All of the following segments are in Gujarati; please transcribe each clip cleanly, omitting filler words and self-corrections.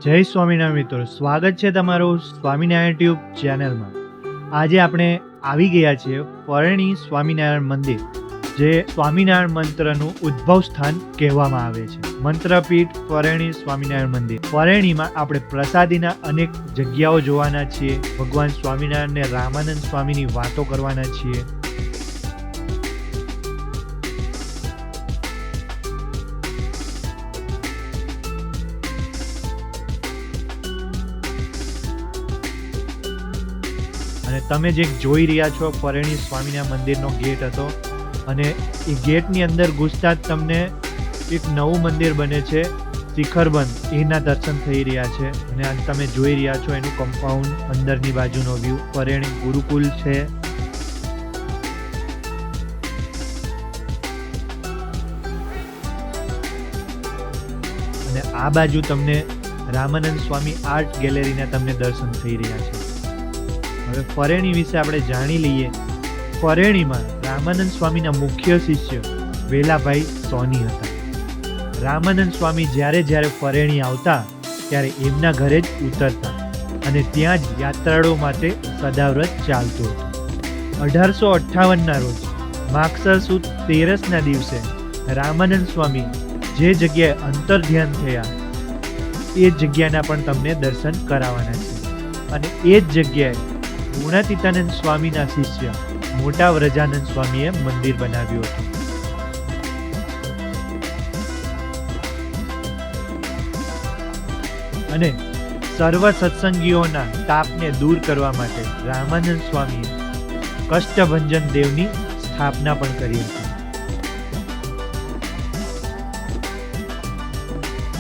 જય સ્વામિનારાયણ મિત્રો, સ્વાગત છે તમારું સ્વામિનારાયણ ટ્યુબ ચેનલમાં। આજે આપણે આવી ગયા છીએ પરણી સ્વામિનારાયણ મંદિર, જે સ્વામિનારાયણ મંત્રનું ઉદ્ભવ સ્થાન કહેવામાં આવે છે। મંત્રપીઠ પરણી સ્વામિનારાયણ મંદિર। પરણીમાં આપણે પ્રસાદીના અનેક જગ્યાઓ જોવાના છીએ, ભગવાન સ્વામિનારાયણ ને રામાનંદ સ્વામીની વાતો કરવાના છીએ। અને તમે જે જોઈ રહ્યા છો પરણી સ્વામિનારાયણ મંદિરનો ગેટ હતો, અને એ ગેટની અંદર ઘૂસતા જ તમને એક નવું મંદિર બને છે શિખરબંધ, એના દર્શન થઈ રહ્યા છે। અને આ તમે જોઈ રહ્યા છો એનું કમ્પાઉન્ડ, અંદરની બાજુનો વ્યૂ, પરણી ગુરુકુલ છે। અને આ બાજુ તમને રામાનંદ સ્વામી આર્ટ ગેલેરીના તમને દર્શન થઈ રહ્યા છે। હવે પરણી વિશે આપણે જાણી લઈએ। પરણીમાં રામાનંદ સ્વામીના મુખ્ય શિષ્ય વેલાભાઈ સોની હતા। રામાનંદ સ્વામી જ્યારે પરણી આવતા ત્યારે એમના ઘરે જ ઉતરતા, અને ત્યાં જ યાત્રાળુઓ માટે સદાવ્રત ચાલતું હતું। 1858ના રોજ માગસર સુદ 13ના દિવસે રામાનંદ સ્વામી જે જગ્યાએ અંતર ધ્યાન થયા એ જગ્યાના પણ તમને દર્શન કરાવવાના છે। અને એ જ જગ્યાએ ગુણાતીતાનંદ સ્વામીના શિષ્ય મોટા વ્રજાનંદ સ્વામીએ મંદિર બનાવ્યું હતું। અને સર્વ સત્સંગીઓના તાપને દૂર કરવા માટે રામાનંદ સ્વામીએ કષ્ટભંજન દેવની સ્થાપના પણ કરી હતી।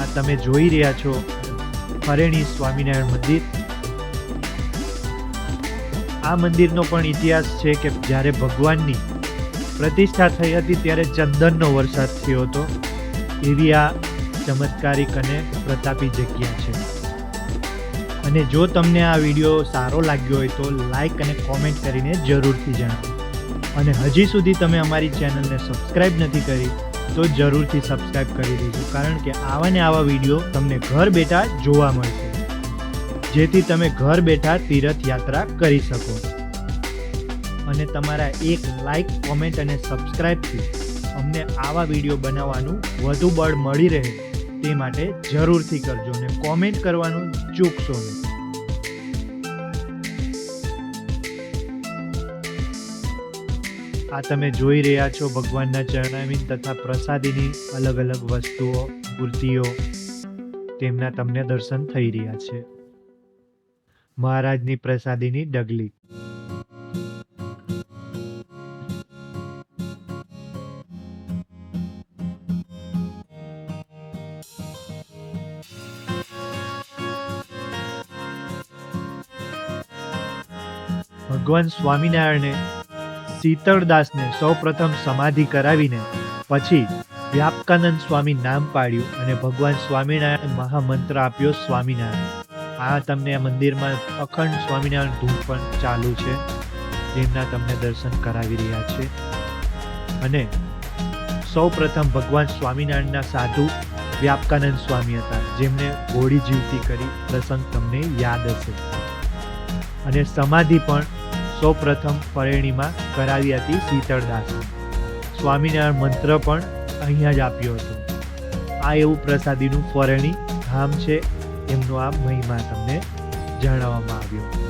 આ તમે જોઈ રહ્યા છો પરણી સ્વામિનારાયણ મંદિર। આ મંદિરનો પણ ઇતિહાસ છે કે જ્યારે ભગવાનની પ્રતિષ્ઠા થઈ હતી ત્યારે ચંદનનો વરસાદ થયો હતો, એવી આ ચમત્કારિક અને પ્રતાપી જગ્યા છે। અને જો તમને આ વિડીયો સારો લાગ્યો હોય તો લાઈક અને કોમેન્ટ કરીને જરૂરથી જણાવો। અને હજી સુધી તમે અમારી ચેનલને સબસ્ક્રાઈબ નથી કરી તો જરૂરથી સબસ્ક્રાઈબ કરી દેજો, કારણ કે આવા ને આવા વિડીયો તમને ઘર બેઠા જોવા મળશે, જેથી તમે ઘર બેઠા તીર્થ યાત્રા કરી શકો। અને તમારા એક લાઈક, કોમેન્ટ અને સબસ્ક્રાઈબથી અમને આવા વિડીયો બનાવવાનું વધુ બળ મળી રહે તે માટે જરૂરથી કરજો, અને કોમેન્ટ કરવાનું ચૂકશો નહીં। આ તમે જોઈ રહ્યા છો ભગવાનના ચરણામૃત તથા પ્રસાદીની અલગ અલગ વસ્તુઓ, મૂર્તિઓ, તેમના તમને દર્શન થઈ રહ્યા છે। મહારાજની પ્રસાદીની ડગલી। ભગવાન સ્વામિનારાયણે શીતળદાસને સૌપ્રથમ સમાધિ કરાવીને પછી વ્યાપકાનંદ સ્વામી નામ પાડ્યું, અને ભગવાન સ્વામિનારાયણ મહામંત્ર આપ્યો સ્વામિનારાયણ। આ તમને આ મંદિરમાં અખંડ સ્વામિનારાયણ ધૂન પણ ચાલુ છે, જેમના તમને દર્શન કરાવી રહ્યા છે। અને સૌ પ્રથમ ભગવાન સ્વામિનારાયણના સાધુ વ્યાપકાનંદ સ્વામી હતા, જેમને ઘોડી જીવતી કરી પ્રસંગ તમને યાદ હશે। અને સમાધિ પણ સૌ પ્રથમ પરણીમાં કરાવી હતી શીતળદાસે। સ્વામિનારાયણ મંત્ર પણ અહીંયા જ આપ્યો હતો। આ એવું પ્રસાદીનું પરણી ધામ છે, એમનો આ મહિમા તમને જણાવવામાં આવ્યો।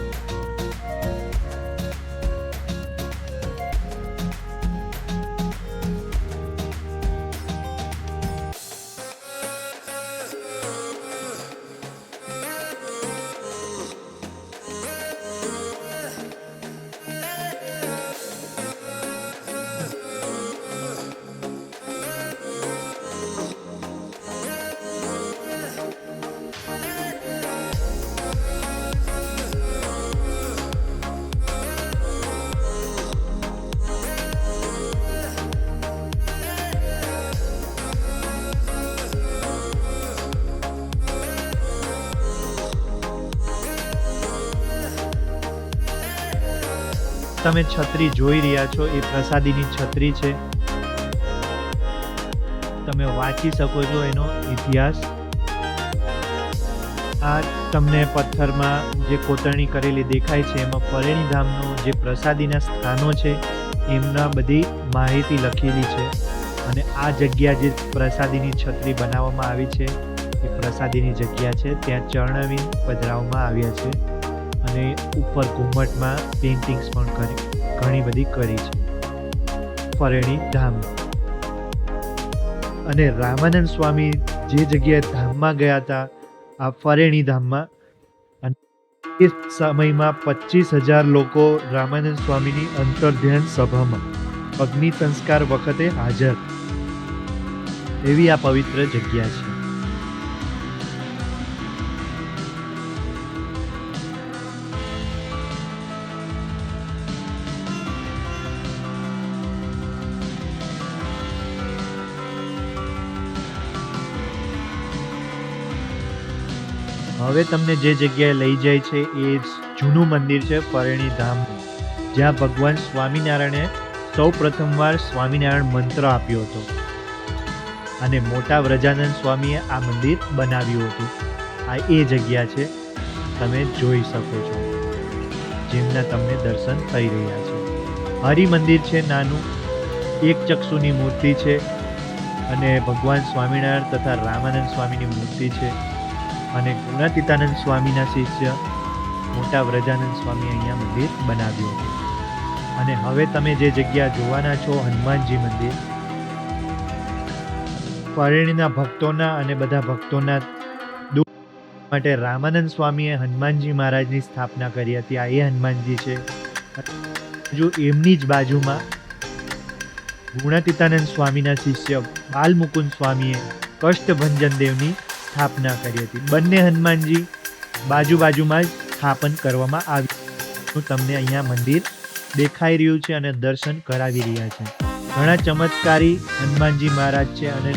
તમે છત્રી જોઈ રહ્યા છો એ પ્રસાદીની છત્રી છે, તમે વાંચી શકો છો એનો ઇતિહાસ। આ તમને પથ્થરમાં જે કોતરણી કરેલી દેખાય છે એમાં ફરેણી ધામનો જે પ્રસાદીના સ્થાનો છે એમના બધી માહિતી લખેલી છે. અને આ જગ્યા જે પ્રસાદીની છત્રી બનાવવામાં આવી છે એ પ્રસાદીની જગ્યા છે. ત્યાં ચરણવીન પધરાવવામાં આવ્યા છે અને ઉપર ઘુમ્મટમાં પેઇન્ટિંગ્સ પણ ઘણી બધી કરી છે. ફરેણી ધામ. અને રામાનંદ સ્વામી જે જગ્યાએ ધામમાં ગયા હતા આ ફરેણી ધામમાં, અને એ સમયમાં 25,000 લોકો રામાનંદ સ્વામીની અંતર્ધ્યાન સભામાં અગ્નિ સંસ્કાર વખતે હાજર એવી આ પવિત્ર જગ્યા છે. હવે તમને જે જગ્યાએ લઈ જાય છે એ જૂનું મંદિર છે ફરેણી ધામ, જ્યાં ભગવાન સ્વામિનારાયણે સૌ પ્રથમવાર સ્વામિનારાયણ મંત્ર આપ્યો હતો અને મોટા વ્રજાનંદ સ્વામીએ આ મંદિર બનાવ્યું હતું. આ એ જગ્યા છે, તમે જોઈ શકો છો, જેમના તમને દર્શન થઈ રહ્યા છે. હરિ મંદિર છે નાનું, એક ચક્ષુની મૂર્તિ છે અને ભગવાન સ્વામિનારાયણ તથા રામાનંદ સ્વામીની મૂર્તિ છે. અને ગુણાતીતાનંદ સ્વામીના શિષ્ય મોટા વ્રજાનંદ સ્વામી અહીંયા મંદિર બનાવ્યું હતું. અને હવે તમે જે જગ્યા જોવાના છો હનુમાનજી મંદિર, ફરેણીના ભક્તોના અને બધા ભક્તોના દુઃખ માટે રામાનંદ સ્વામીએ હનુમાનજી મહારાજની સ્થાપના કરી હતી. આ એ હનુમાનજી છે. જો એમની જ બાજુમાં ગુણાતીતાનંદ સ્વામીના શિષ્ય બાલમુકુંદ સ્વામીએ કષ્ટભંજન દેવની સ્થાપના કરી હતી. બંને હનુમાનજી બાજુમાં જ સ્થાપન કરવામાં આવ્યું. તમને અહીંયા મંદિર દેખાઈ રહ્યું છે અને દર્શન કરાવી રહ્યા છે. ઘણા ચમત્કારી હનુમાનજી મહારાજ છે અને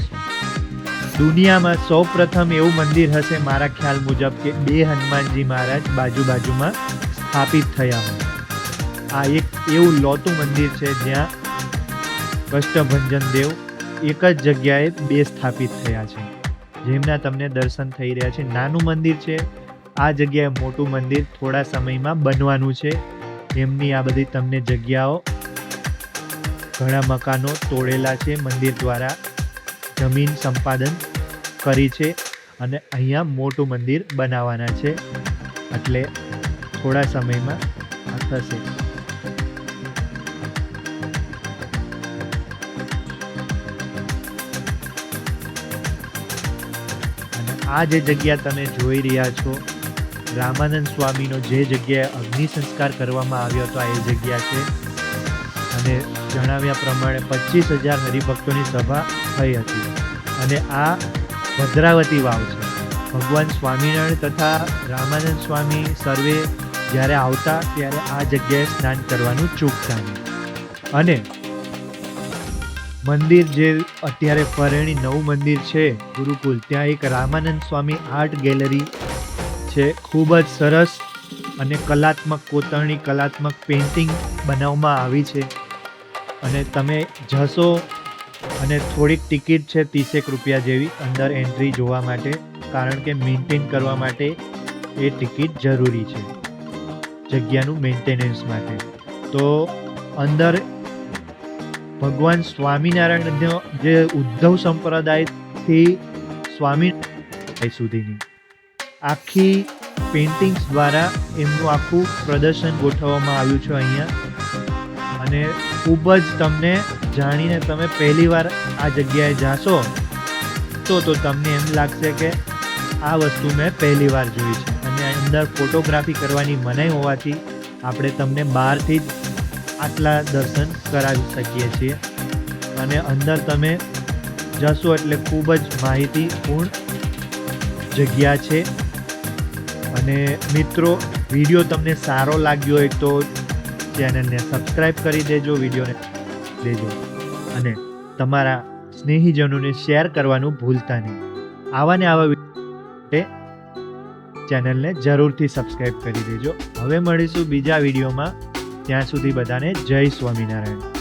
દુનિયામાં સૌ પ્રથમ એવું મંદિર હશે મારા ખ્યાલ મુજબ કે બે હનુમાનજી મહારાજ બાજુમાં સ્થાપિત થયા હોય. આ એક એવું લોતું મંદિર છે જ્યાં કષ્ટભંજન દેવ એક જ જગ્યાએ બે સ્થાપિત થયા છે, જેમના તમને દર્શન થઈ રહ્યા છે. નાનું મંદિર છે, આ જગ્યાએ મોટું મંદિર થોડા સમયમાં બનવાનું છે. એમની આ બધી તમને જગ્યાઓ, ઘણા મકાનો તોડેલા છે, મંદિર દ્વારા જમીન સંપાદન કરી છે અને અહીંયા મોટું મંદિર બનાવવાના છે, એટલે થોડા સમયમાં આ થશે. આ જે જગ્યા તમે જોઈ રહ્યા છો રામાનંદ સ્વામીનો જે જગ્યાએ અગ્નિ સંસ્કાર કરવામાં આવ્યો હતો આ એ જગ્યા છે. અને જણાવ્યા પ્રમાણે 25,000 હરિભક્તોની સભા થઈ હતી. અને આ ભદ્રાવતી વાવ છે. ભગવાન સ્વામિનારાયણ તથા રામાનંદ સ્વામી સર્વે જ્યારે આવતા ત્યારે આ જગ્યાએ સ્નાન કરવાનું ચૂકતા નહીં. અને મંદિર જે અત્યારે ફરેણી નવું મંદિર છે ગુરુકુલ, ત્યાં એક રામાનંદ સ્વામી આર્ટ ગેલેરી છે. ખૂબ જ સરસ અને કલાત્મક કોતરણી, કલાત્મક પેઇન્ટિંગ બનાવવામાં આવી છે. અને તમે જશો અને થોડીક ટિકિટ છે 30 રૂપિયા જેવી અંદર એન્ટ્રી જોવા માટે, કારણ કે મેન્ટેન કરવા માટે એ ટિકિટ જરૂરી છે જગ્યાનું મેન્ટેનન્સ માટે. તો અંદર ભગવાન સ્વામિનારાયણનો જે ઉદ્ધવ સંપ્રદાયથી સ્વામિનારાયણ સુધીની આખી પેઇન્ટિંગ્સ દ્વારા એમનું આખું પ્રદર્શન ગોઠવવામાં આવ્યું છે અહીંયા. અને ખૂબ જ તમને જાણીને તમે પહેલી વાર આ જગ્યાએ જાશો તો તમને એમ લાગશે કે આ વસ્તુ મેં પહેલી વાર જોઈ છે. અને અંદર ફોટોગ્રાફી કરવાની મનાઈ હોવાથી આપણે તમને બહારથી જ આટલા દર્શન કરાવી શકીએ છીએ. અને અંદર તમે જશો એટલે ખૂબ જ માહિતીપૂર્ણ જગ્યા છે. અને મિત્રો, વિડીયો તમને સારો લાગ્યો હોય તો ચેનલને સબસ્ક્રાઈબ કરી દેજો, વિડીયોને દેજો અને તમારા સ્નેહીજનોને શેર કરવાનું ભૂલતા નહીં. આવા ને આવા વિડીયો ચેનલને જરૂરથી સબસ્ક્રાઈબ કરી દેજો. હવે મળીશું બીજા વિડીયોમાં. ત્યાં સુધી બધાને જય સ્વામિનારાયણ.